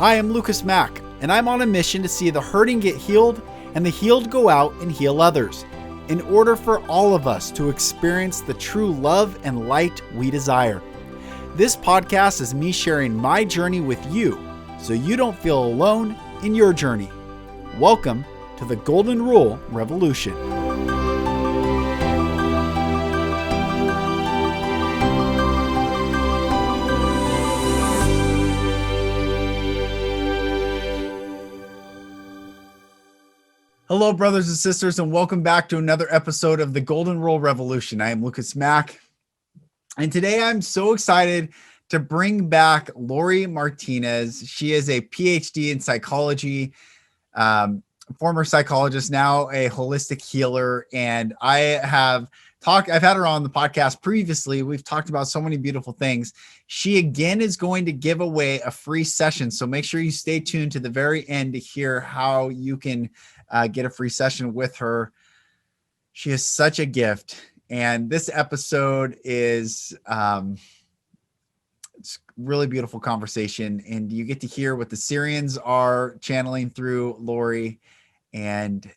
Hi, I'm Mack, and I'm on a mission to see the hurting get healed and the healed go out and heal others, in order for all of us to experience the true love and light we desire. This podcast is me sharing my journey with you, so you don't feel alone in your journey. Welcome to the Golden Rule Revolution. Hello, brothers and sisters, and welcome back to another episode of the Golden Rule Revolution. I am Mack, and today I'm so excited to bring back Lore Martinez. She is a PhD in psychology, former psychologist, now a holistic healer, and I've had her on the podcast previously. We've talked about so many beautiful things. She again is going to give away a free session, so make sure you stay tuned to the very end to hear how you can get a free session with her. She is such a gift. And this episode is it's really beautiful conversation. And you get to hear what the Sirians are channeling through Lore and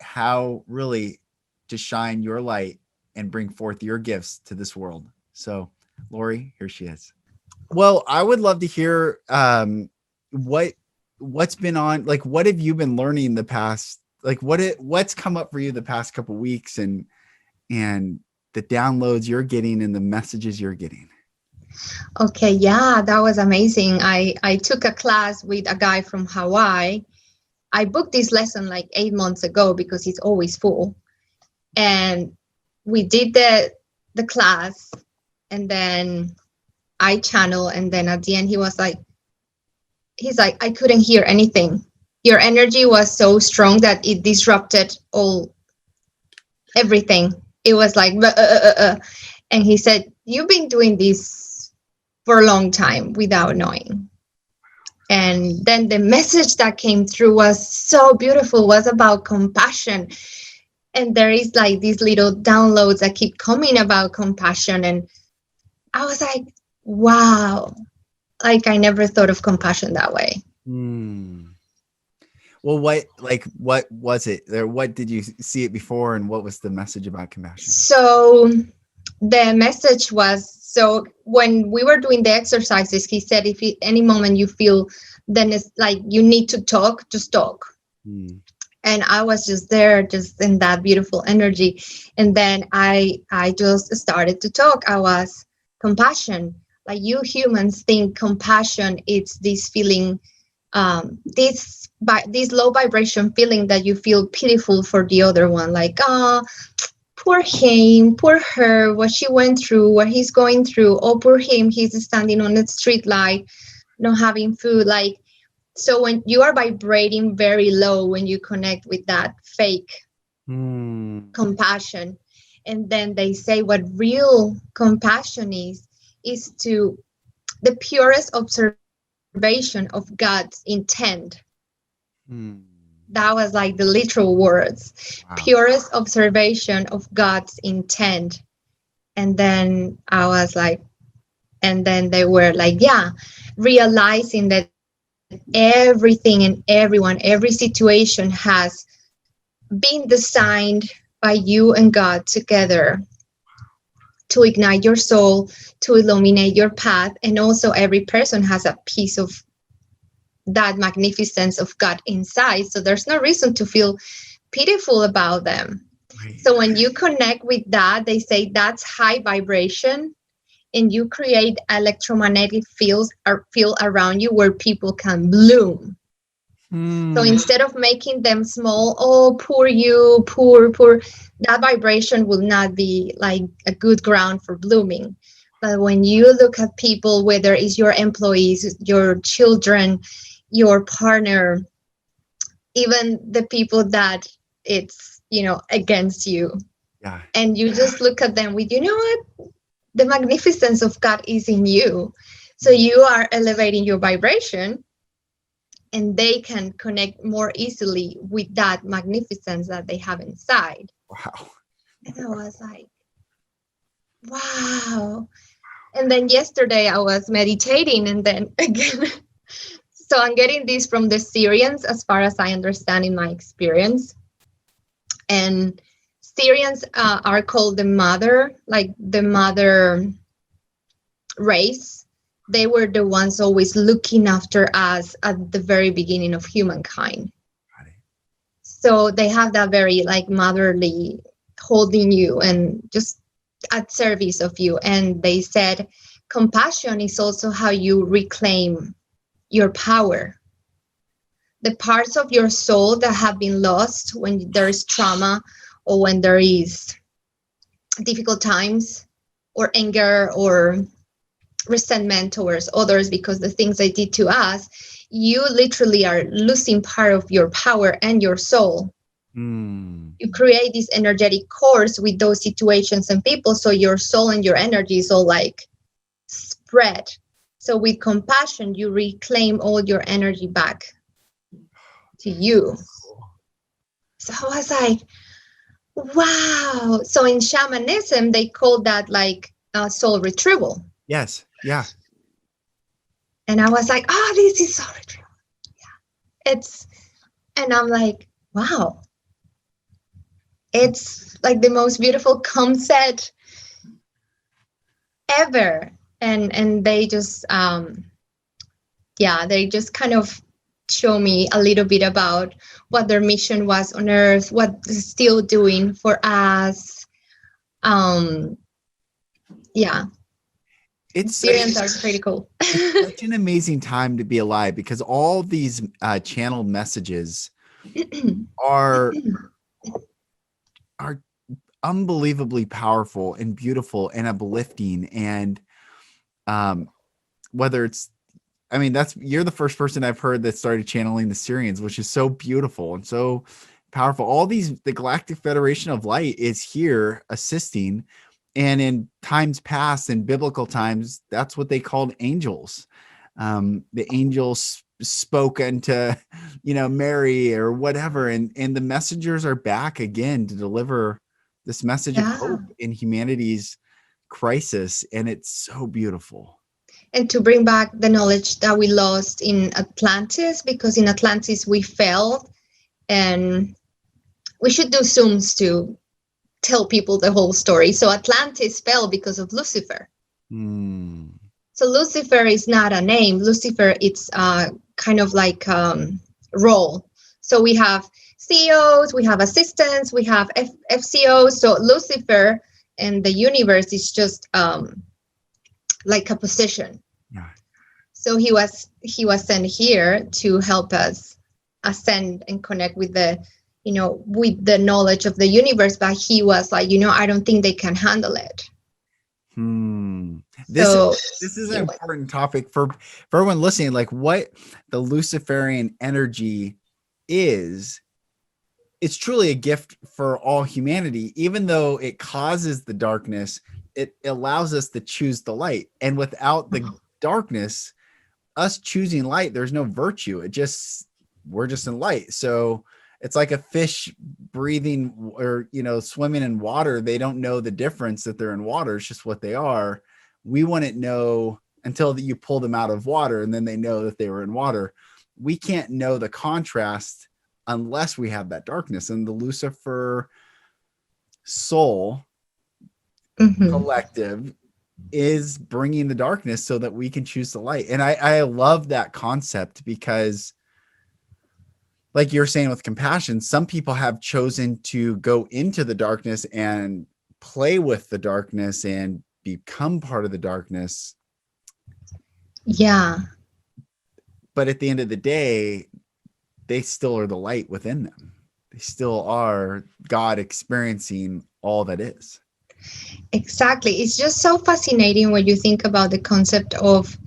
how really to shine your light and bring forth your gifts to this world. So Lore, here she is. Well, I would love to hear what's been on, like, what have you been learning the past, like what's come up for you the past couple of weeks, and the downloads you're getting and the messages you're getting? Okay, yeah, that was amazing. I took a class with a guy from Hawaii. I booked this lesson like 8 months ago because it's always full. And we did the class, and then I channel, and then at the end he's like, I couldn't hear anything. Your energy was so strong that it disrupted everything. It was like, and he said, you've been doing this for a long time without knowing. And then the message that came through was so beautiful, was about compassion. And there is like these little downloads that keep coming about compassion. And I was like, wow, like I never thought of compassion that way. Well, what was it there? What did you see it before, and what was the message about compassion? So the message was, so when we were doing the exercises, he said, if at any moment you feel, then it's like you need to talk, just talk. And I was just there, just in that beautiful energy. And then I just started to talk. I was compassion. Like, you humans think compassion, it's this feeling, this low vibration feeling that you feel pitiful for the other one. Like, poor him, poor her, what she went through, what he's going through. Oh, poor him, he's standing on the street light, not having food. Like, so when you are vibrating very low, when you connect with that fake compassion, and then they say what real compassion is to the purest observation of God's intent. That was like the literal words. Wow. Purest observation of God's intent. And then I was like, and then they were like, yeah, realizing that everything and everyone, every situation has been designed by you and God together to ignite your soul, to illuminate your path. And also every person has a piece of that magnificence of God inside. So there's no reason to feel pitiful about them. Right. So when you connect with that, they say that's high vibration, and you create electromagnetic field around you where people can bloom. So instead of making them small, oh, poor you, poor, that vibration will not be like a good ground for blooming. But when you look at people, whether it's your employees, your children, your partner, even the people that it's, against you. Yeah. And you just look at them with, what? The magnificence of God is in you. So you are elevating your vibration, and they can connect more easily with that magnificence that they have inside. Wow. And I was like, wow. And then yesterday I was meditating, and then again, So I'm getting this from the Sirians, as far as I understand in my experience. And Sirians are called the mother, like the mother race. They were the ones always looking after us at the very beginning of humankind. So they have that very like motherly holding you and just at service of you. And they said compassion is also how you reclaim your power. The parts of your soul that have been lost when there is trauma or when there is difficult times or anger or resentment towards others because the things they did to us, you literally are losing part of your power and your soul. You create this energetic course with those situations and people, so your soul and your energy is all like spread. So with compassion, you reclaim all your energy back to you. So I was like, wow. So in shamanism, they call that like soul retrieval. Yes. Yeah. And I was like, oh, this is soul retrieval. Yeah. And I'm like, wow. It's like the most beautiful concept ever. And they just, they just kind of show me a little bit about what their mission was on Earth, what they're still doing for us. Sirians are pretty cool. It's such an amazing time to be alive because all these channeled messages are unbelievably powerful and beautiful and uplifting. And whether it's, I mean, you're the first person I've heard that started channeling the Sirians, which is so beautiful and so powerful. The Galactic Federation of Light is here assisting. And in times past, in biblical times, that's what they called angels. The angels spoke unto, Mary or whatever. And the messengers are back again to deliver this message of hope in humanity's crisis. And it's so beautiful. And to bring back the knowledge that we lost in Atlantis, because in Atlantis we failed, and we should do Zooms to tell people the whole story. So Atlantis fell because of Lucifer. So Lucifer is not a name. Lucifer, it's kind of like role. So we have CEOs, we have assistants, we have FCOs. So Lucifer and the universe is just like a position. So he was sent here to help us ascend and connect with with the knowledge of the universe, but he was like, I don't think they can handle it. This is an important topic for everyone listening, like what the Luciferian energy is. It's truly a gift for all humanity. Even though it causes the darkness, it allows us to choose the light. And without the darkness, us choosing light, there's no virtue. We're just in light. So it's like a fish breathing or, swimming in water. They don't know the difference that they're in water. It's just what they are. We wouldn't know until you pull them out of water and then they know that they were in water. We can't know the contrast unless we have that darkness. And the Lucifer soul collective is bringing the darkness so that we can choose the light. And I love that concept because, like you're saying with compassion, some people have chosen to go into the darkness and play with the darkness and become part of the darkness. Yeah. But at the end of the day, they still are the light within them. They still are God experiencing all that is. Exactly. It's just so fascinating when you think about the concept of,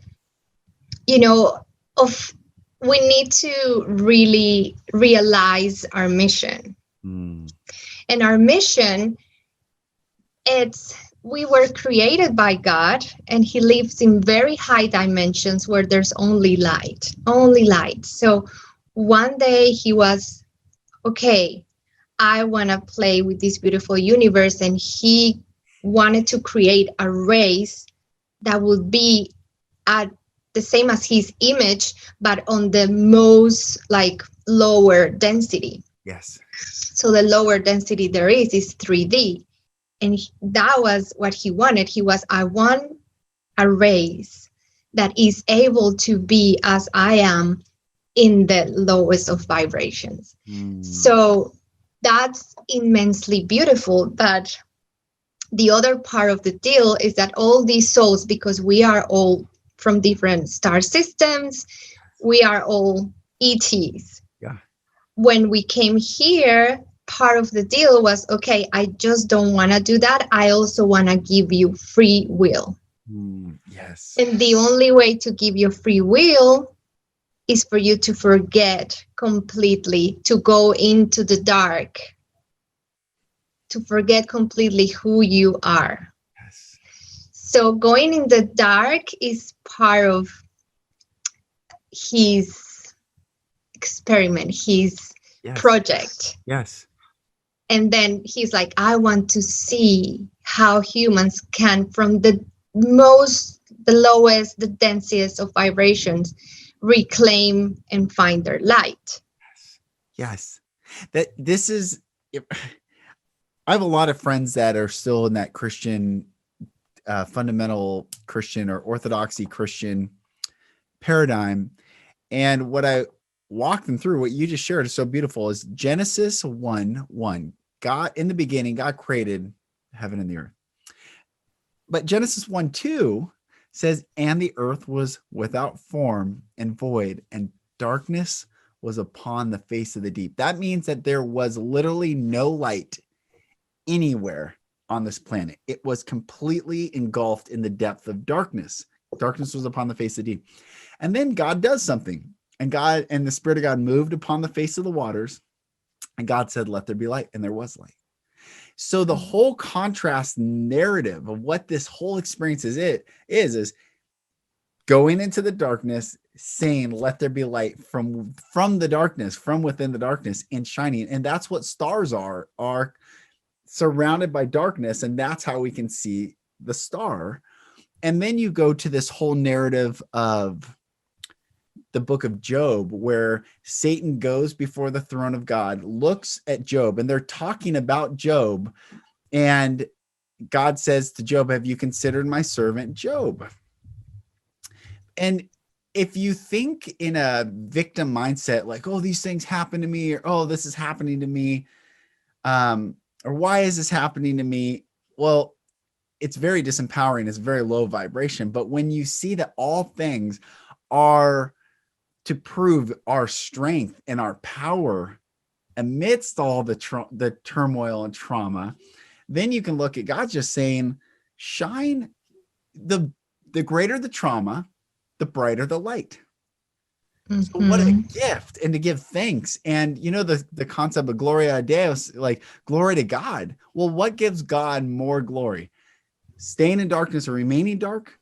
we need to really realize our mission. And our mission, we were created by God, and he lives in very high dimensions where there's only light. So one day he was, okay, I want to play with this beautiful universe, and he wanted to create a race that would be at the same as his image, but on the most like lower density. Yes. So the lower density there is 3D. And that was what he wanted. I want a race that is able to be as I am in the lowest of vibrations. So that's immensely beautiful. But the other part of the deal is that all these souls, because we are all from different star systems, we are all ETs. Yeah. When we came here, part of the deal was, okay, I just don't want to do that. I also want to give you free will. Yes. And the only way to give you free will is for you to forget completely, to go into the dark, to forget completely who you are. Yes. So going in the dark is part of his experiment, his project. Yes. And then he's like, I want to see how humans can, from the lowest, the densest of vibrations, reclaim and find their light. Yes. This is, I have a lot of friends that are still in that Christian, fundamental Christian or orthodoxy Christian paradigm. And what I walk them through, what you just shared is so beautiful, is Genesis 1:1. God, in the beginning, God created heaven and the earth. But Genesis 1:2 says, and the earth was without form and void, and darkness was upon the face of the deep. That means that there was literally no light anywhere on this planet. It was completely engulfed in the depth of darkness. Darkness was upon the face of the deep. And then God does something, and the Spirit of God moved upon the face of the waters, and God said, let there be light, and there was light. So the whole contrast narrative of what this whole experience is going into the darkness, saying, let there be light from the darkness, from within the darkness, and shining. And that's what stars are surrounded by darkness. And that's how we can see the star. And then you go to this whole narrative of the book of Job, where Satan goes before the throne of God, looks at Job, and they're talking about Job. And God says to Job, have you considered my servant Job? And if you think in a victim mindset, like, oh, these things happen to me, or, oh, this is happening to me, or why is this happening to me? Well, it's very disempowering. It's very low vibration. But when you see that all things are to prove our strength and our power amidst all the turmoil and trauma, then you can look at God just saying, shine. The greater the trauma, the brighter the light. So what a gift, and to give thanks. And the concept of gloria a Deus, like glory to God. Well, what gives God more glory? Staying in darkness or remaining dark,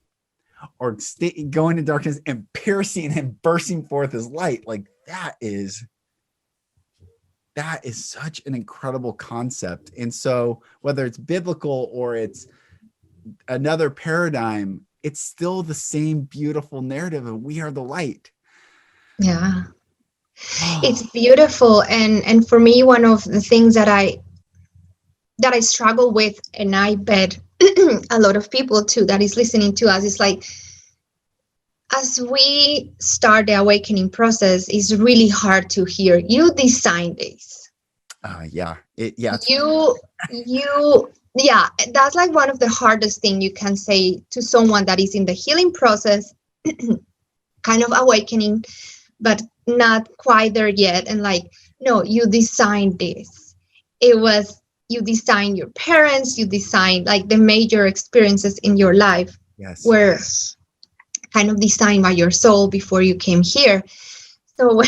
or going in darkness and piercing and bursting forth his light? Like that is such an incredible concept. And so whether it's biblical or it's another paradigm, it's still the same beautiful narrative of we are the light. Yeah. It's beautiful. And for me, one of the things that I struggle with, and I bet a lot of people too that is listening to us, is like, as we start the awakening process, it's really hard to hear, you designed this. Yeah. Yeah, that's like one of the hardest things you can say to someone that is in the healing process, kind of awakening, but not quite there yet. And like, no, you designed this. You designed your parents, you designed like the major experiences in your life. Yes. Were kind of designed by your soul before you came here. So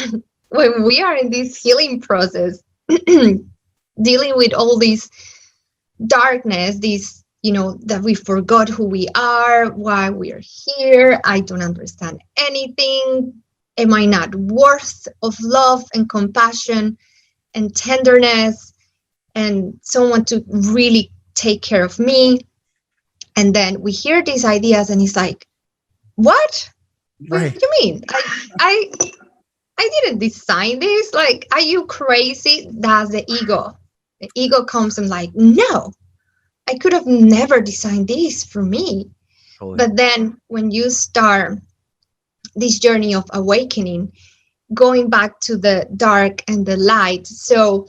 when we are in this healing process, dealing with all these darkness, these, that we forgot who we are, why we are here, I don't understand anything, am I not worth of love and compassion and tenderness and someone to really take care of me? And then we hear these ideas and it's like, what? what Right. do you mean? Like, I didn't design this. Like, are you crazy? That's the ego. The ego comes and like, no, I could have never designed this for me. Totally. But then when you start this journey of awakening, going back to the dark and the light. So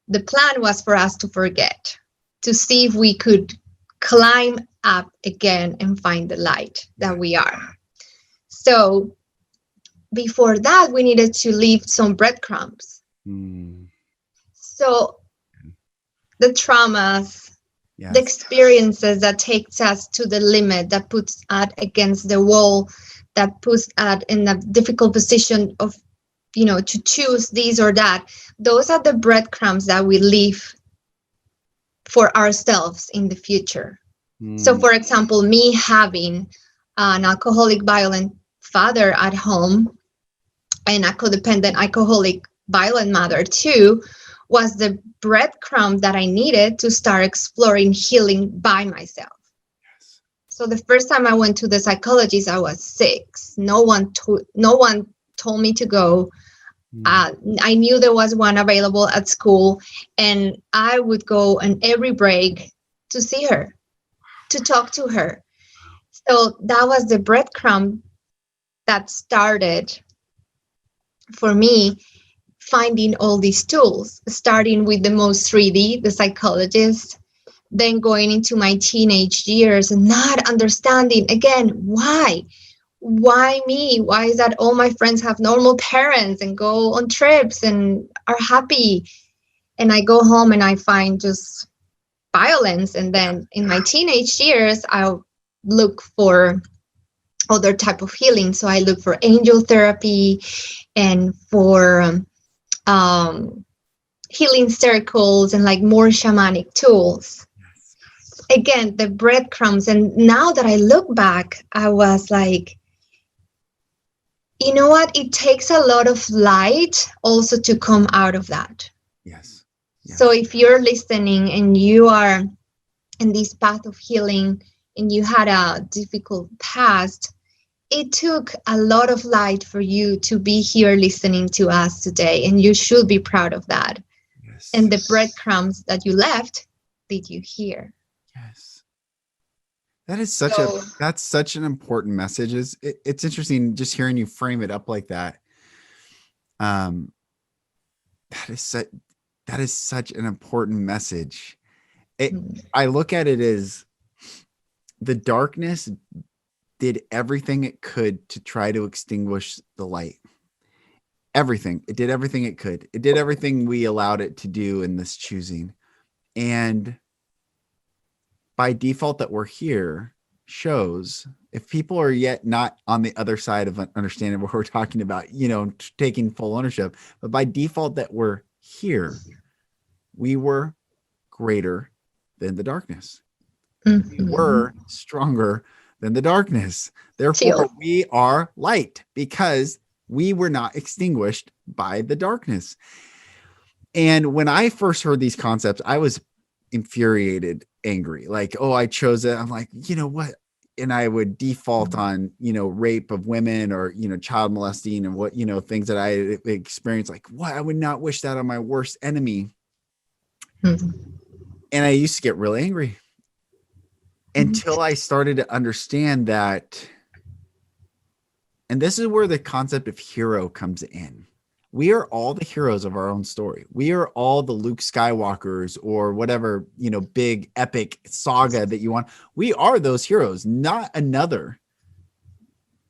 the plan was for us to forget, to see if we could climb up again and find the light that we are. So before that, we needed to leave some breadcrumbs. So the traumas, the experiences that takes us to the limit, that puts us against the wall, that puts us in a difficult position of, to choose this or that. Those are the breadcrumbs that we leave for ourselves in the future. So, for example, me having an alcoholic, violent father at home and a codependent, alcoholic, violent mother too, was the breadcrumb that I needed to start exploring healing by myself. So the first time I went to the psychologist, I was 6. No one told me to go. I knew there was one available at school, and I would go on every break to see her, to talk to her. So that was the breadcrumb that started for me finding all these tools, starting with the most 3D, the psychologist, then going into my teenage years and not understanding again, why me? Why is that all my friends have normal parents and go on trips and are happy, and I go home and I find just violence? And then in my teenage years, I'll look for other type of healing. So I look for angel therapy and for healing circles and like more shamanic tools. Again, the breadcrumbs. And now that I look back, I was like, you know what? It takes a lot of light also to come out of that. Yes. So if you're listening and you are in this path of healing and you had a difficult past, it took a lot of light for you to be here listening to us today, and you should be proud of that. Yes. And the breadcrumbs that you left, did you hear? Yes. That is that's such an important message. It's interesting just hearing you frame it up like that. That is such an important message. I look at it as the darkness did everything it could to try to extinguish the light. Everything. It did everything it could. It did everything we allowed it to do in this choosing. And by default that we're here shows, if people are yet not on the other side of understanding what we're talking about, taking full ownership, but by default that we're here, we were greater than the darkness. We were stronger than the darkness. Therefore, we are light because we were not extinguished by the darkness. And when I first heard these concepts, I was infuriated, angry, like, oh, I chose it. I'm like, you know what? And I would default on, rape of women or, child molesting and what, things that I experienced, like, what? I would not wish that on my worst enemy. And I used to get really angry until I started to understand that. And this is where the concept of hero comes in. We are all the heroes of our own story. We are all the Luke Skywalkers or whatever, big epic saga that you want. We are those heroes, not another.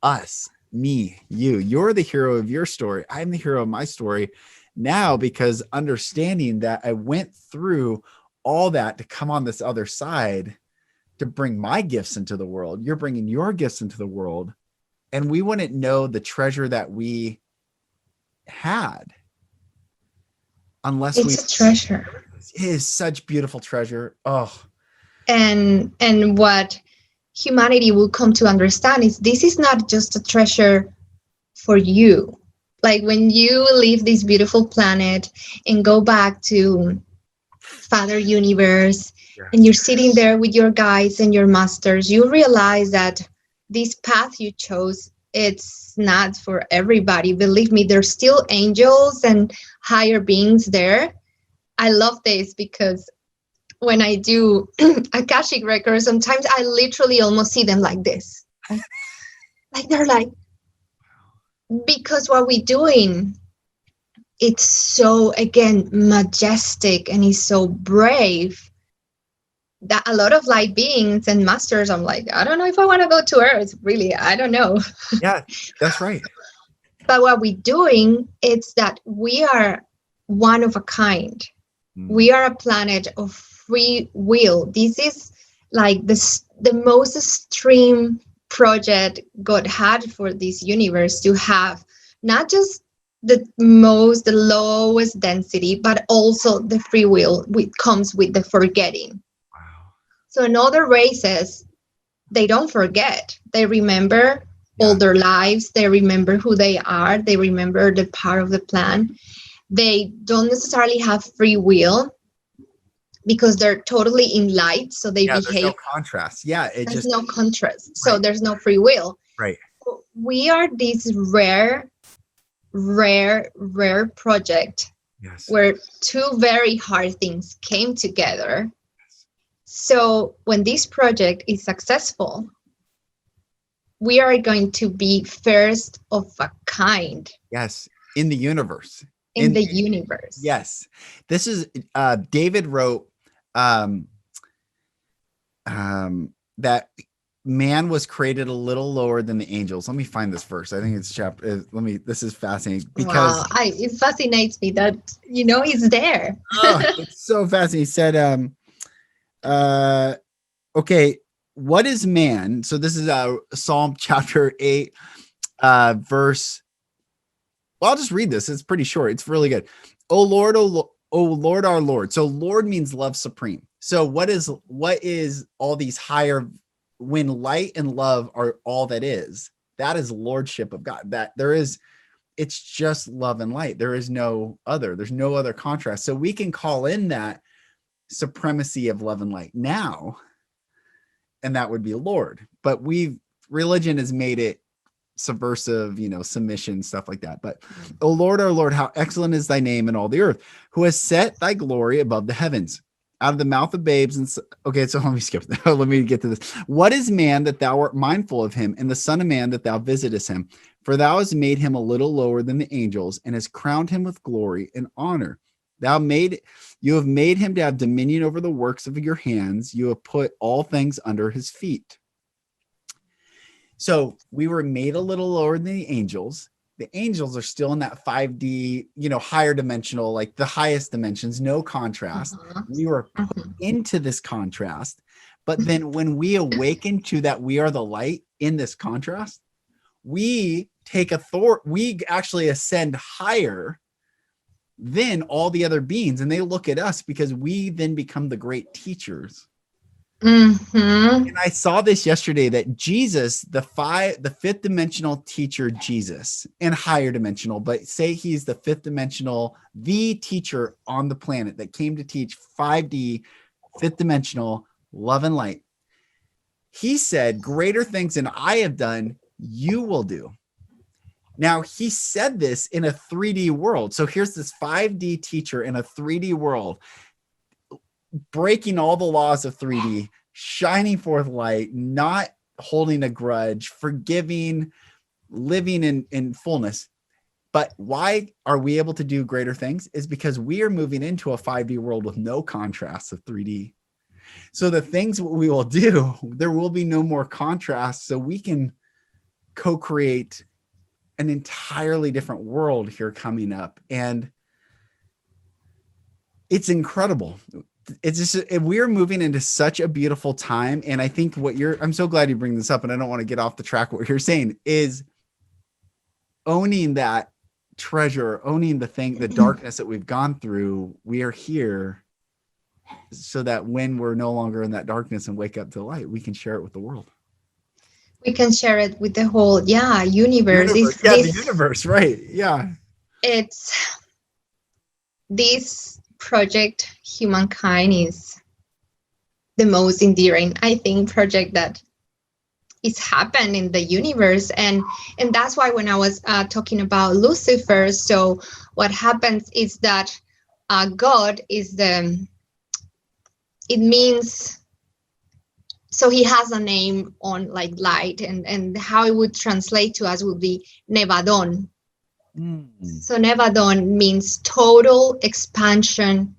Us, me, you. You're the hero of your story. I'm the hero of my story now, because understanding that I went through all that to come on this other side to bring my gifts into the world. You're bringing your gifts into the world. And we wouldn't know the treasure that we had unless it's a treasure. It is such beautiful treasure. Oh, and what humanity will come to understand is this is not just a treasure for you. Like when you leave this beautiful planet and go back to Father Universe, and you're sitting there with your guides and your masters, you realize that this path you chose it's not for everybody. Believe me, there's still angels and higher beings there. I love this because when I do Akashic records, sometimes I literally almost see them like this. Like they're like, because what we're doing, it's so, again, majestic and it's so brave that a lot of light beings and masters, I'm like, I don't know if I want to go to Earth, really. I don't know. Yeah, that's right. But what we're doing is that we are one of a kind. We are a planet of free will. This is like the most extreme project God had for this universe, to have not just the lowest density, but also the free will, which comes with the forgetting. Wow. So in other races, they don't forget. They remember all their lives. They remember who they are. They remember the part of the plan. They don't necessarily have free will because they're totally in light. So they behave. There's no contrast. Yeah, There's no contrast. Right. So there's no free will. Right. We are this rare project. Yes. Where two very hard things came together. So when this project is successful, we are going to be first of a kind. Yes, in the universe. In the universe. Yes. This is David wrote that man was created a little lower than the angels. Let me find this verse. I think it's chapter. This is fascinating because it fascinates me that he's there. It's so fascinating. He said, okay, what is man? So this is Psalm chapter 8, verse. Well, I'll just read this. It's pretty short. It's really good. Oh Lord, our Lord. So Lord means love supreme. So what is all these higher, when light and love are all that is lordship of God. It's just love and light. There's no other contrast. So we can call in that supremacy of love and light now, and that would be Lord. But religion has made it subversive, submission, stuff like that. But oh Lord, our Lord, how excellent is thy name in all the earth, who has set thy glory above the heavens. Out of the mouth of babes and okay, so let me skip. Let me get to this. What is man that thou art mindful of him, and the son of man that thou visitest him? For thou hast made him a little lower than the angels, and hast crowned him with glory and honor. You have made him to have dominion over the works of your hands. You have put all things under his feet. So we were made a little lower than the angels. The angels are still in that 5D, higher dimensional, like the highest dimensions, no contrast. We were put into this contrast. But then when we awaken to that we are the light in this contrast, we take we actually ascend higher than all the other beings. And they look at us because we then become the great teachers. And I saw this yesterday that Jesus, the fifth dimensional teacher, Jesus, and higher dimensional, but say he's the fifth dimensional, the teacher on the planet that came to teach 5D, fifth dimensional love and light. He said, greater things than I have done, you will do. Now, he said this in a 3D world. So here's this 5D teacher in a 3D world, breaking all the laws of 3D, shining forth light, not holding a grudge, forgiving, living in fullness. But why are we able to do greater things? Is because we are moving into a 5D world with no contrast of 3D. So the things we will do, there will be no more contrast. So we can co-create an entirely different world here coming up. And it's incredible. It's just, we're moving into such a beautiful time. And I think I'm so glad you bring this up, and I don't want to get off the track. What you're saying is owning that treasure, owning the darkness that we've gone through. We are here so that when we're no longer in that darkness and wake up to light, we can share it with the world. We can share it with the whole, universe. The universe, right? Yeah. It's this project, humankind, is the most endearing, I think, project that is happened in the universe. And that's why when I was talking about Lucifer, so what happens is that God is it means, so he has a name on like light, and how it would translate to us would be Nevadon. So Nevadon means total expansion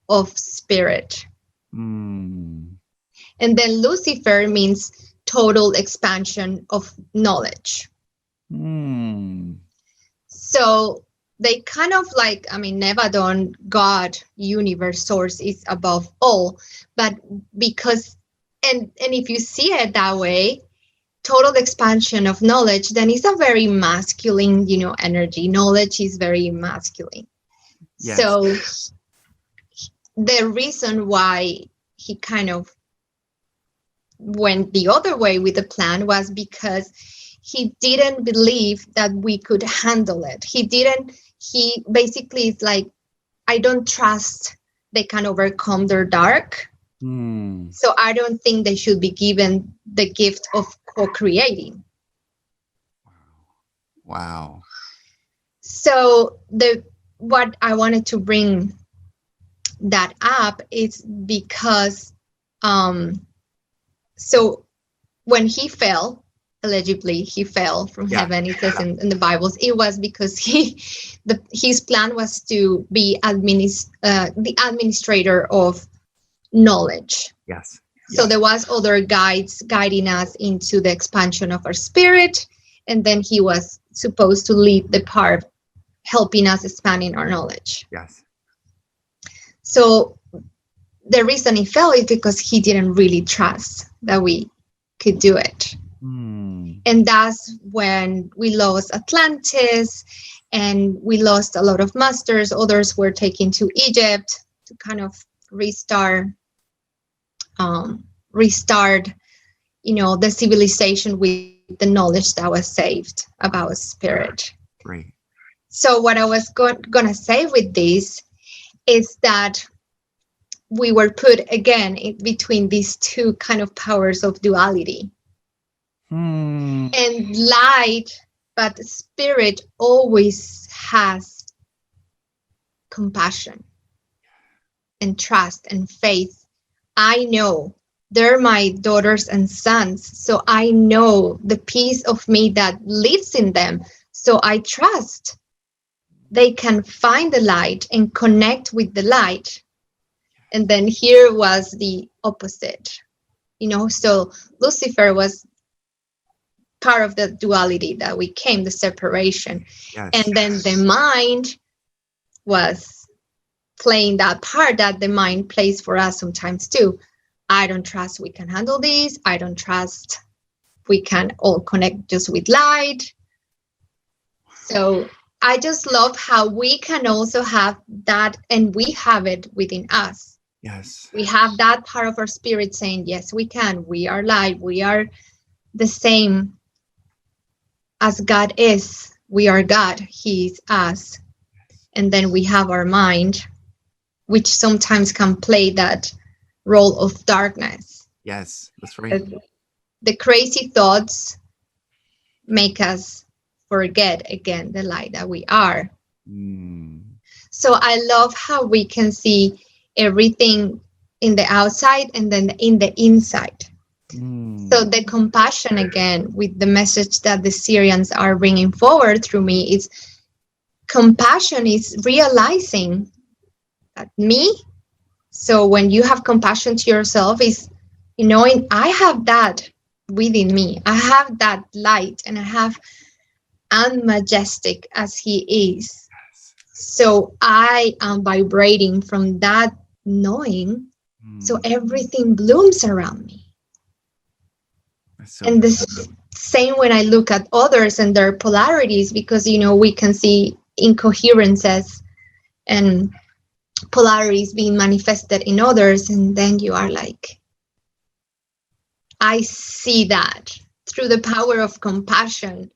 of spirit. And then Lucifer means total expansion of knowledge. So they kind of like, I mean, Nevadon, God, universe, source is above all. But because, and if you see it that way, total expansion of knowledge, then it's a very masculine, energy. Knowledge is very masculine. Yes. So the reason why he kind of went the other way with the plan was because he didn't believe that we could handle it. He basically is like, I don't trust they can overcome their dark. So I don't think they should be given the gift of co-creating. Wow. So what I wanted to bring that up is because so when he fell, allegedly he fell from heaven, it says in the Bibles, it was because his plan was to be the administrator of knowledge. Yes. So there was other guides guiding us into the expansion of our spirit, and then he was supposed to lead the part helping us expanding our knowledge. Yes. So the reason he fell is because he didn't really trust that we could do it. And that's when we lost Atlantis, and we lost a lot of masters. Others were taken to Egypt to kind of restart, the civilization with the knowledge that was saved about spirit. Right. So what I was gonna say with this is that we were put again in between these two kind of powers of duality. And light, but spirit always has compassion and trust and faith. I know they're my daughters and sons, so I know the piece of me that lives in them. So I trust they can find the light and connect with the light. And then here was the opposite, so Lucifer was part of the duality that we came, the separation. Yes. And then the mind was playing that part that the mind plays for us sometimes too. I don't trust we can handle this. I don't trust we can all connect just with light. So I just love how we can also have that, and we have it within us. Yes. We have that part of our spirit saying, yes, we can. We are light. We are the same as God is. We are God. He is us. And then we have our mind, which sometimes can play that role of darkness. Yes, that's right. The crazy thoughts make us forget again the light that we are. So I love how we can see everything in the outside and then in the inside. So the compassion, again, with the message that the Sirians are bringing forward through me, is compassion is realizing that me. So when you have compassion to yourself, is knowing I have that within me. I have that light, and I have majestic as he is. So I am vibrating from that knowing. So everything blooms around me. So and the same when I look at others and their polarities, because we can see incoherences and polarities being manifested in others, and then you are like, I see that through the power of compassion.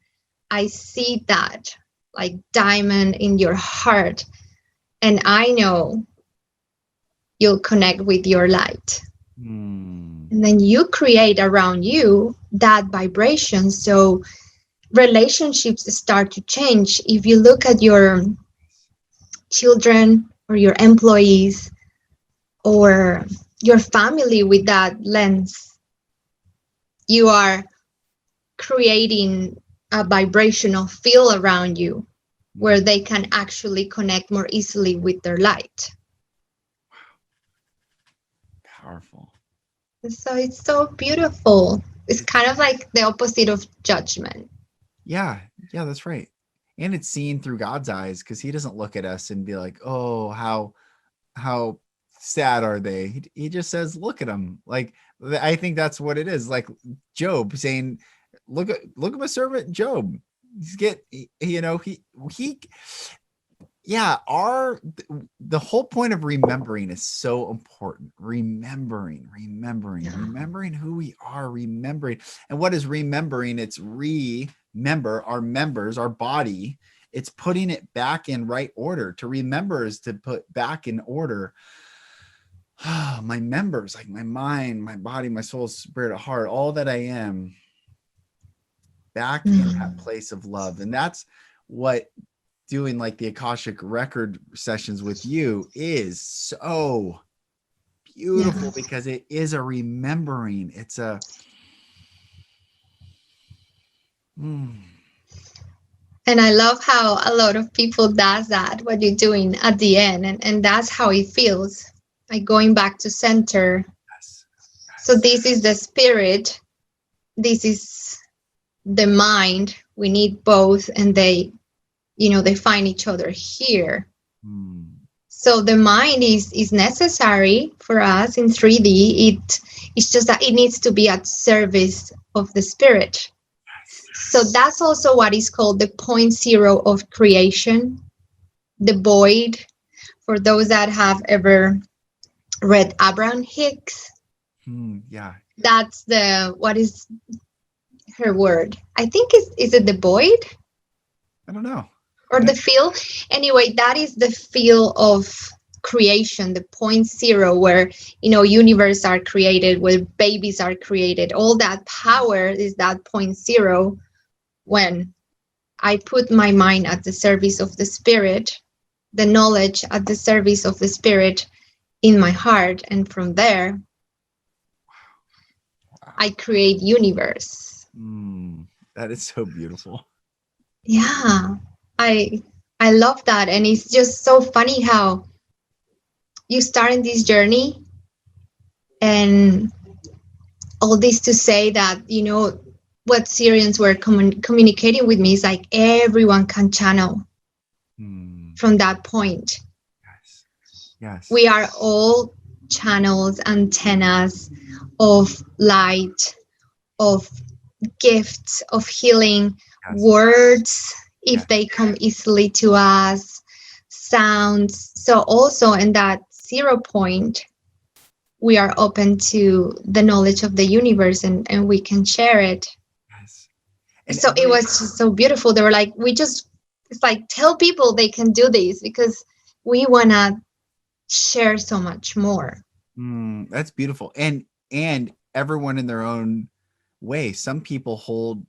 I see that like diamond in your heart, and I know you'll connect with your light. And then you create around you that vibration. So relationships start to change. If you look at your children or your employees or your family with that lens, you are creating a vibrational field around you where they can actually connect more easily with their light. Powerful. So it's so beautiful. It's kind of like the opposite of judgment. Yeah, that's right. And it's seen through God's eyes, because he doesn't look at us and be like, oh, how sad are they? He just says, look at them. Like, I think that's what it is. Like Job saying, look at my servant Job. He yeah, the whole point of remembering is so important. Remembering who we are, remembering. And what is remembering? It's remember our members, our body. It's putting it back in right order. To remember is to put back in order my members, like my mind, my body, my soul, spirit, heart, all that I am, back in that place of love. And that's what doing like the Akashic record sessions with you is so beautiful, because it is a remembering. It's a And I love how a lot of people does that, what you're doing at the end. And that's how it feels, like going back to center. Yes. So this is the spirit. This is the mind. We need both. And they find each other here. So the mind is necessary for us in 3D. It's just that it needs to be at service of the spirit. So that's also what is called the point zero of creation, the void. For those that have ever read Abraham Hicks, that's what is her word? I think is it the void? I don't know. Or the field? Anyway, that is the field of creation, the point zero, where universe are created, where babies are created. All that power is that point zero. When I put my mind at the service of the spirit, the knowledge at the service of the spirit in my heart, and from there I create universe. That is so beautiful. Yeah, I love that. And it's just so funny how you start in this journey, and all this to say that what Sirians were communicating with me is like everyone can channel from that point. Yes. We are all channels, antennas of light, of gifts, of healing, words, if they come easily to us, sounds. So also in that 0 point, we are open to the knowledge of the universe, and we can share it. And so it was just so beautiful. They were like, it's like, tell people they can do this, because we want to share so much more. That's beautiful. And everyone in their own way. Some people hold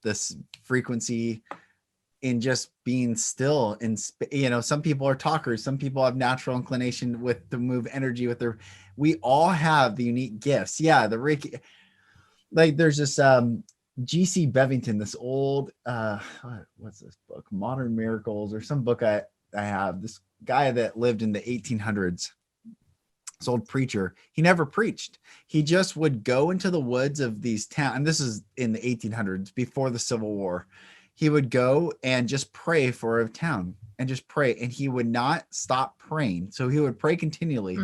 this frequency in just being still, and some people are talkers, some people have natural inclination to move energy with their. We all have the unique gifts. The Reiki, like there's this GC Bevington, this old what's this book, Modern Miracles, or some book I have, this guy that lived in the 1800s, this old preacher. He never preached. He just would go into the woods of these towns, and this is in the 1800s, before the Civil War. He would go and just pray for a town, and just pray, and he would not stop praying. So he would pray continually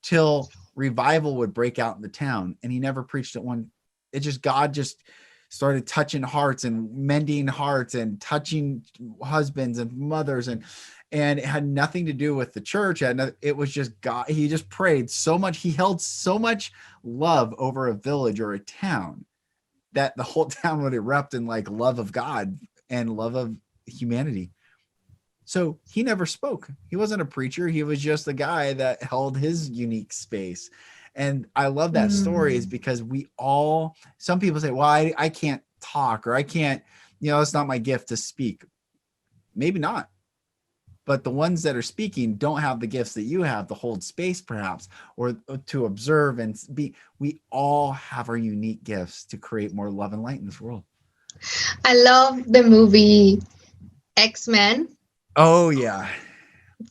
till revival would break out in the town. And he never preached at one. God just started touching hearts and mending hearts and touching husbands and mothers, and it had nothing to do with the church. It was just God. He just prayed so much. He held so much love over a village or a town that the whole town would erupt in like love of God and love of humanity. So he never spoke. He wasn't a preacher. He was just a guy that held his unique space. And I love that story is because some people say, well, I can't talk, or I can't, it's not my gift to speak. Maybe not. But the ones that are speaking don't have the gifts that you have to hold space, perhaps, or to observe and be. We all have our unique gifts to create more love and light in this world. I love the movie X-Men. Oh yeah.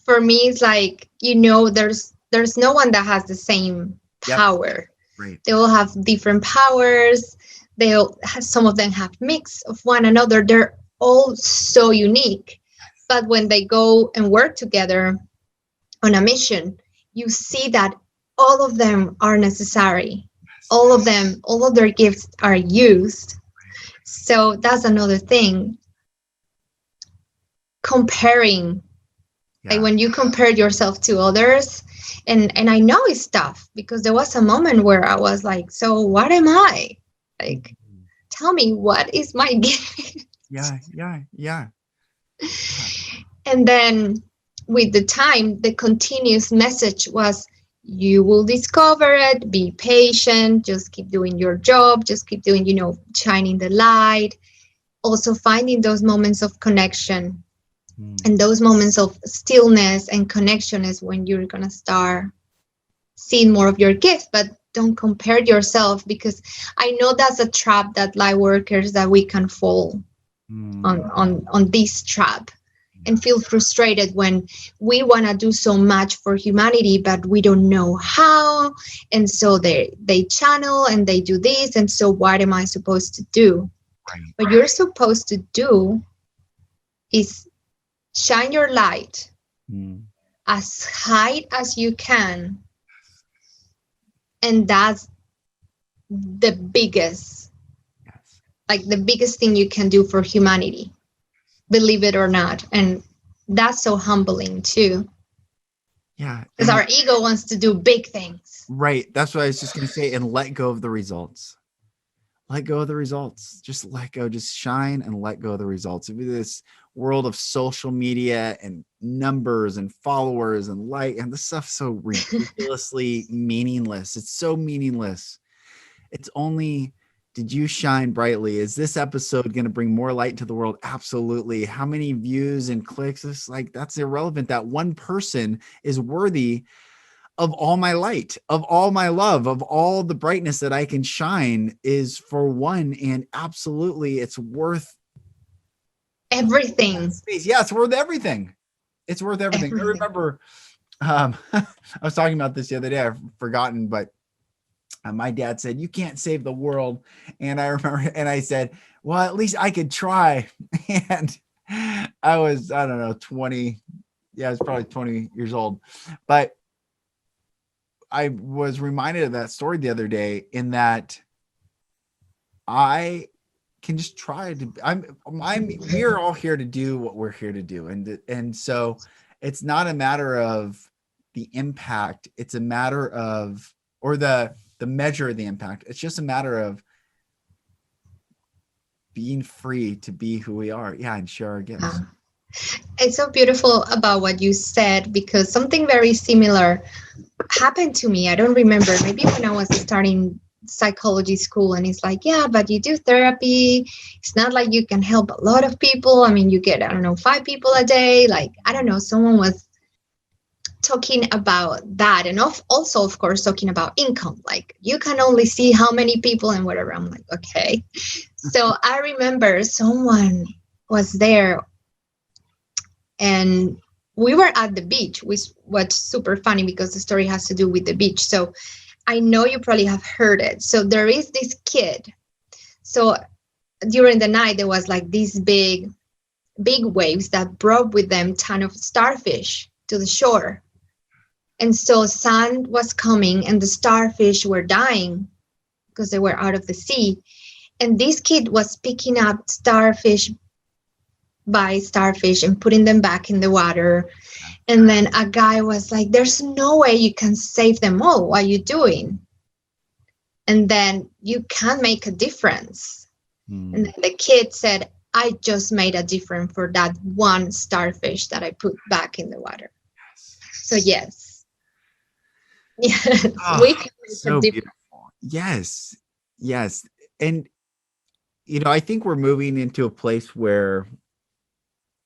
For me, it's like, there's no one that has the same power. Yep. Right. They all have different powers. Some of them have mix of one another. They're all so unique. But when they go and work together on a mission, you see that all of them are necessary. All of their gifts are used. So that's another thing. Comparing. Yeah. Like when you compare yourself to others, and I know it's tough, because there was a moment where I was like, so what am I? Like, tell me, what is my gift? Yeah. And then with the time, the continuous message was, you will discover it, be patient, just keep doing your job, just keep doing, shining the light. Also finding those moments of connection. And those moments of stillness and connection is when you're going to start seeing more of your gift. But don't compare yourself, because I know that's a trap that light workers, that we can fall on this trap and feel frustrated when we want to do so much for humanity, but we don't know how. And so they channel and they do this. And so what am I supposed to do? Right. What you're supposed to do is shine your light as high as you can. And that's the biggest, the biggest thing you can do for humanity, believe it or not. And that's so humbling too. Yeah. Because our ego wants to do big things. Right. That's what I was just going to say. And let go of the results. Let go of the results. Just let go. Just shine and let go of the results. This world of social media and numbers and followers and and this stuff's so ridiculously meaningless. It's so meaningless. It's only, did you shine brightly? Is this episode going to bring more light to the world? Absolutely. How many views and clicks? It's that's irrelevant. That one person is worthy of all my light, of all my love, of all the brightness that I can shine is for one. And absolutely, it's worth everything. Yeah, it's worth everything. It's worth everything. I remember, I was talking about this the other day. I've forgotten, but my dad said, you can't save the world. And I remember, and I said, well, at least I could try. And I was, I don't know, 20. Yeah, I was probably 20 years old. But I was reminded of that story the other day, in that I can just try to, we're all here to do what we're here to do. And so it's not a matter of the impact. It's a matter of, or the measure of the impact. It's just a matter of being free to be who we are. Yeah. And share our gifts. It's so beautiful about what you said, because something very similar happened to me. I don't remember, maybe when I was starting psychology school, and it's like, yeah, but you do therapy. It's not like you can help a lot of people. I mean, you get, 5 people a day. Like, I don't know, someone was talking about that. And also, of course, talking about income. Like, you can only see how many people and whatever. I'm like, okay. So I remember someone was there, and we were at the beach, which was super funny because the story has to do with the beach. So I know you probably have heard it. So there is this kid. So during the night, there was like these big waves that brought with them a ton of starfish to the shore. And so sun was coming and the starfish were dying because they were out of the sea. And this kid was picking up starfish by starfish and putting them back in the water. And then a guy was like, there's no way you can save them all. What are you doing? And then you can make a difference. And then the kid said, I just made a difference for that one starfish that I put back in the water. So yes, yes, Oh, we can make a so difference. beautiful. Yes. Yes. And, I think we're moving into a place where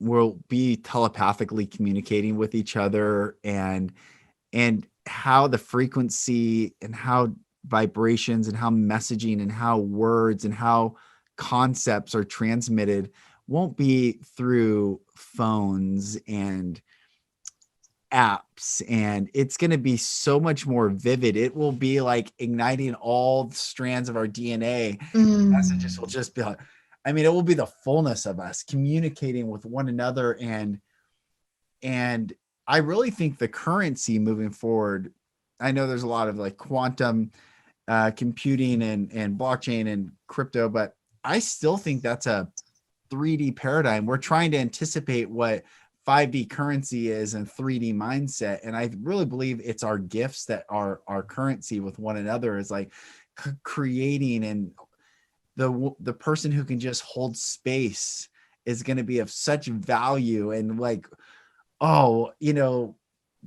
we'll be telepathically communicating with each other, and how the frequency and how vibrations and how messaging and how words and how concepts are transmitted won't be through phones and apps, and it's going to be so much more vivid. It will be like igniting all the strands of our DNA. Messages will just be like, it will be the fullness of us communicating with one another. And I really think the currency moving forward, I know there's a lot of like quantum computing and blockchain and crypto, but I still think that's a 3D paradigm. We're trying to anticipate what 5D currency is and 3D mindset. And I really believe it's our gifts that are our currency with one another, is like creating, and the person who can just hold space is going to be of such value. And like, oh,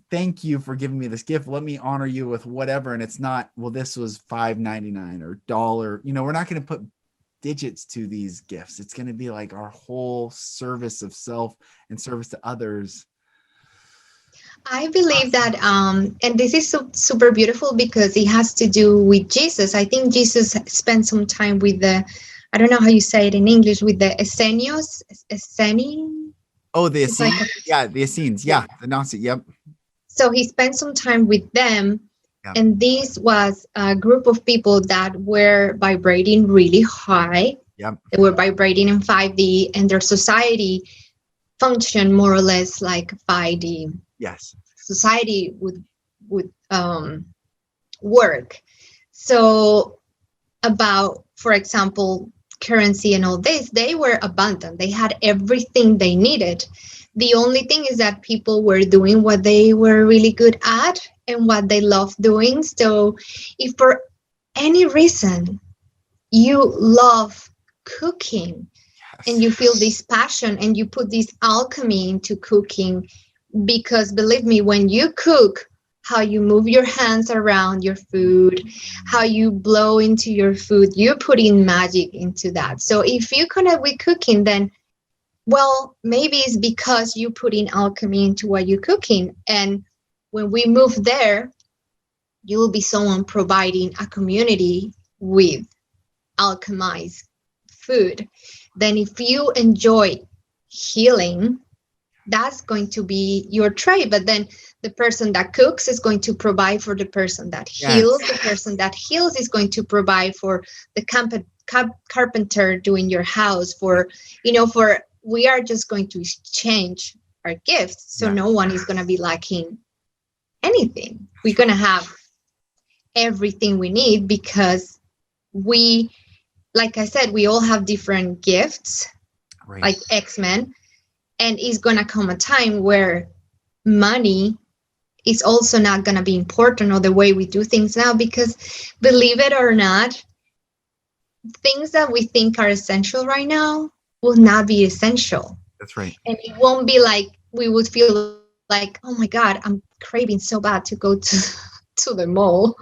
thank you for giving me this gift. Let me honor you with whatever. And it's not, well, this was $5.99 or $1. We're not going to put digits to these gifts. It's going to be like our whole service of self and service to others. I believe that, and this is super beautiful because it has to do with Jesus. I think Jesus spent some time with I don't know how you say it in English, with the Esseni. Oh, the Essenes? Yeah, the Essenes. Yeah, the Nazi. Yep. So he spent some time with them. Yeah. And this was a group of people that were vibrating really high. Yep. They were vibrating in 5D, and their society functioned more or less like 5D. Yes. Society would work. So about, for example, currency and all this, they were abundant. They had everything they needed. The only thing is that people were doing what they were really good at and what they loved doing. So if for any reason you love cooking, yes, and you feel this passion and you put this alchemy into cooking, because believe me, when you cook, how you move your hands around your food, how you blow into your food, you put in magic into that. So if you connect with cooking, then, well, maybe it's because you put in alchemy into what you're cooking. And when we move there, you will be someone providing a community with alchemized food. Then if you enjoy healing, that's going to be your trade. But then the person that cooks is going to provide for the person that heals. Yes. The person that heals is going to provide for the carpenter doing your house. For we are just going to exchange our gifts. So no one is going to be lacking anything. We're going to have everything we need, because we, like I said, we all have different gifts, right, like X-Men. And it's going to come a time where money is also not going to be important, or the way we do things now, because believe it or not, things that we think are essential right now will not be essential. That's right. And it won't be like we would feel like, oh my God, I'm craving so bad to go to the mall.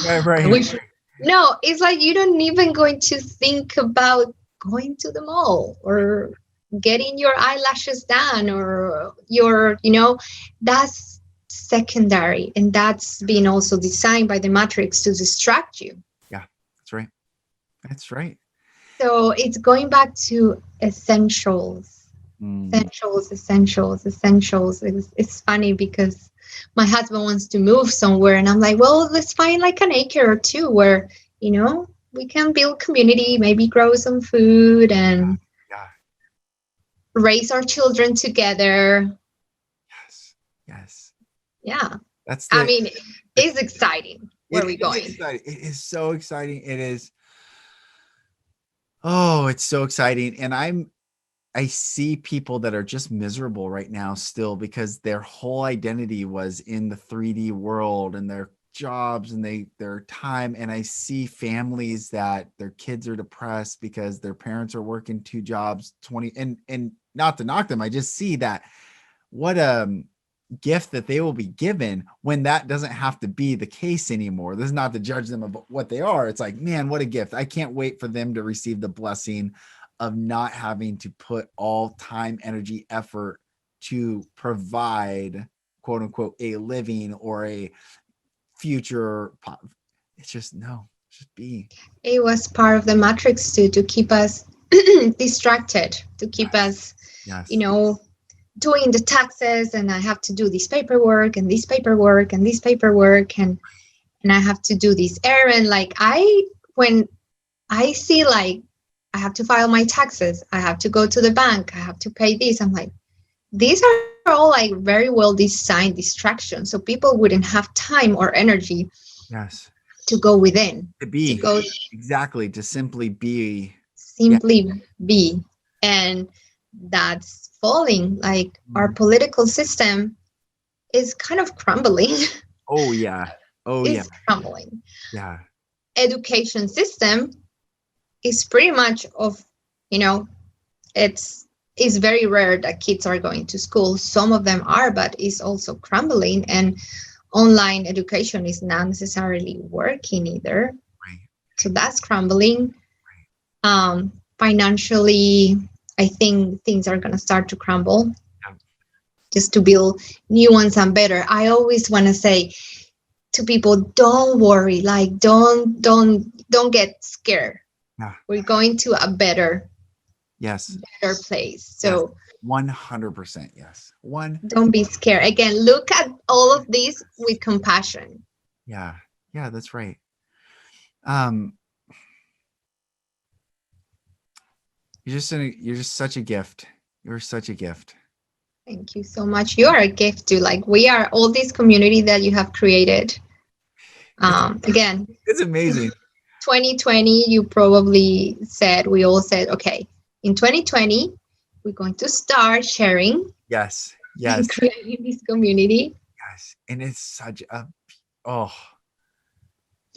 Right. No, it's like you don't even going to think about going to the mall or getting your eyelashes done, or that's secondary, and that's been also designed by the Matrix to distract you. Yeah, that's right. So it's going back to essentials. Essentials. It's funny because my husband wants to move somewhere, and I'm like, well, let's find like an acre or two where we can build community, maybe grow some food and raise our children together. Yes. Yeah. It's exciting. Where are we going? It is so exciting. It is. Oh, it's so exciting. And I see people that are just miserable right now still, because their whole identity was in the 3D world, and they're jobs and their time, and I see families that their kids are depressed because their parents are working 2 jobs, 20, and not to knock them, I just see that what a gift that they will be given when that doesn't have to be the case anymore. This is not to judge them about what they are. It's like, man, what a gift. I can't wait for them to receive the blessing of not having to put all time, energy, effort to provide, quote unquote, a living or a future. It's just just be. It was part of the matrix too, to keep us distracted, to keep us, Yes. Doing the taxes, and I have to do this paperwork and this paperwork and this paperwork, and I have to do this errand. Like when I see like I have to file my taxes, I have to go to the bank, I have to pay this, I'm like, these are all like very well designed distractions, so people wouldn't have time or energy Yes. to go within, To be. to go Exactly. To simply be. be. And that's falling. Like our political system is kind of crumbling. Oh yeah. Oh yeah. It's crumbling. Yeah. Education system is pretty much of, it's very rare that kids are going to school. Some of them are, but it's also crumbling, and online education is not necessarily working either. Right. So that's crumbling. Financially, I think things are going to start to crumble, just to build new ones and better. I always want to say to people, don't worry, like don't get scared. Yeah. We're going to a better place. So 100%. Yes. Don't be scared. Again, look at all of this with compassion. Yeah. Yeah, that's right. You're just such a gift. You're such a gift. Thank you so much. You are a gift too. Like we are all this community that you have created. Again, it's amazing. 2020, we all said, okay, in 2020, we're going to start sharing. Yes. And creating this community. Yes. And it's such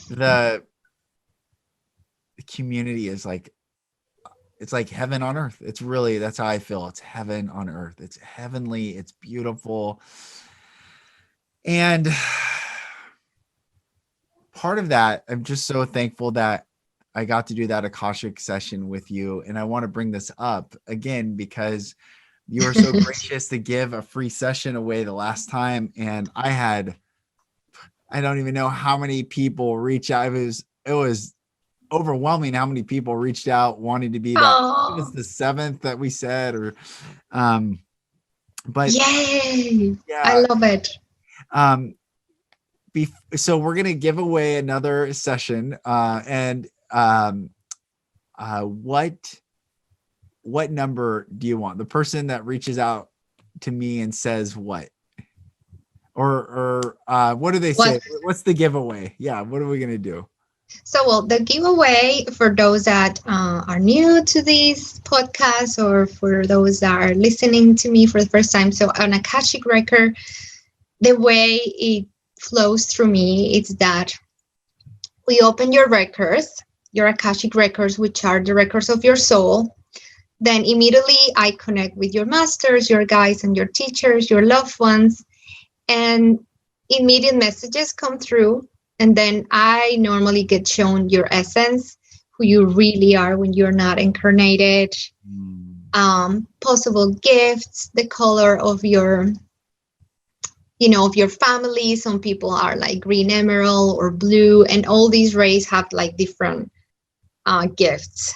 the community is like, it's like heaven on earth. It's really, that's how I feel. It's heaven on earth. It's heavenly. It's beautiful. And part of that, I'm just so thankful that I got to do that Akashic session with you. And I want to bring this up again, because you were so gracious to give a free session away the last time. And I don't even know how many people reach out. It was overwhelming how many people reached out wanting to be that. It was the 7th that we said, but yay, yeah, I love it. So we're gonna give away another session, and what number do you want? The person that reaches out to me and says what, or what do they say? What's the giveaway? Yeah, what are we gonna do? So, well, the giveaway for those that are new to this podcast, or for those that are listening to me for the first time. So an Akashic record, the way it flows through me, it's that we open your records, your Akashic records, which are the records of your soul. Then immediately I connect with your masters, your guides, and your teachers, your loved ones, and immediate messages come through. And then I normally get shown your essence, who you really are when you're not incarnated, possible gifts, the color of your, of your family. Some people are like green emerald or blue, and all these rays have like different gifts.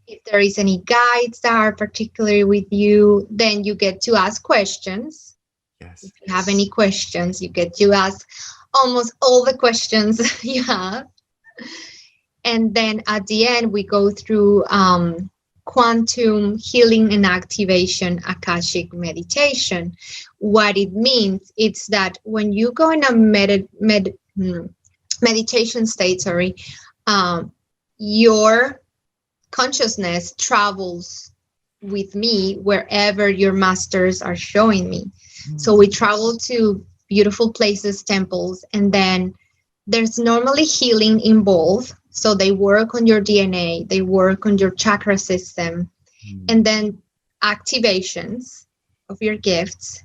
If there is any guides that are particularly with you, then you get to ask questions. Yes. If you have any questions, you get to ask almost all the questions you have. And then at the end, we go through quantum healing and activation Akashic meditation. What it means, it's that when you go in a meditation state, your consciousness travels with me wherever your masters are showing me. So we travel to beautiful places, temples, and then there's normally healing involved. So they work on your DNA, they work on your chakra system, and then activations of your gifts.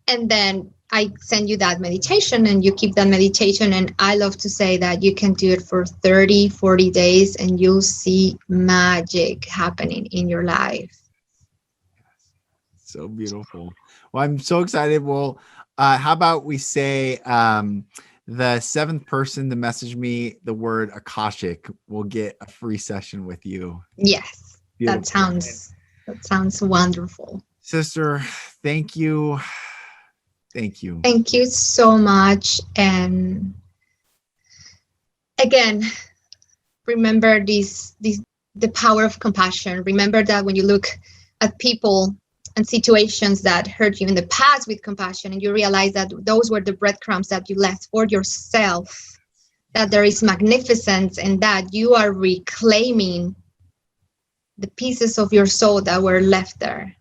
And then I send you that meditation and you keep that meditation. And I love to say that you can do it for 30, 40 days and you'll see magic happening in your life. So beautiful. Well, I'm so excited. Well, how about we say the seventh person to message me the word Akashic will get a free session with you. Yes, Beautiful. that sounds wonderful. Sister, thank you. Thank you. Thank you so much. And again, remember the power of compassion. Remember that when you look at people and situations that hurt you in the past with compassion, and you realize that those were the breadcrumbs that you left for yourself, that there is magnificence in that. You are reclaiming the pieces of your soul that were left there.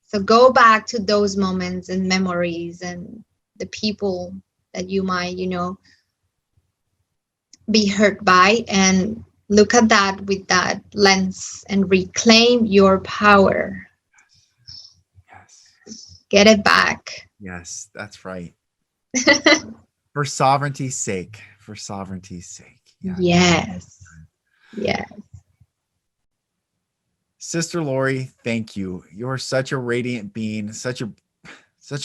So go back to those moments and memories and the people that you might, be hurt by, and look at that with that lens and reclaim your power. Yes. Get it back. Yes, that's right. For sovereignty's sake. For sovereignty's sake. Yeah. Yes. Yes. Sister Lore, thank you. You're such a radiant being, such a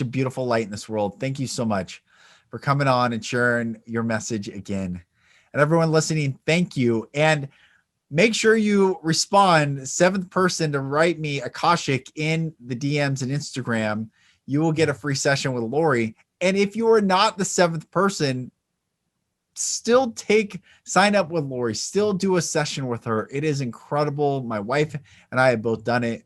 beautiful light in this world. Thank you so much for coming on and sharing your message again. And everyone listening, thank you. And make sure you respond, seventh person to write me Akashic in the DMs and Instagram. You will get a free session with Lore. And if you are not the seventh person, still sign up with Lore, still do a session with her. It is incredible. My wife and I have both done it,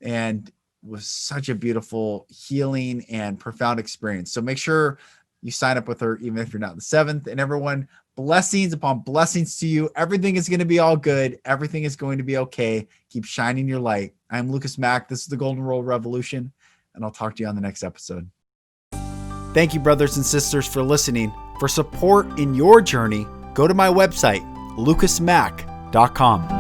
and it was such a beautiful healing and profound experience. So make sure you sign up with her, even if you're not the seventh. And everyone, blessings upon blessings to you. Everything is going to be all good. Everything is going to be okay. Keep shining your light. I'm Lucas Mack. This is the Golden Rule Revolution, and I'll talk to you on the next episode. Thank you, brothers and sisters, for listening. For support in your journey, go to my website, lucasmack.com.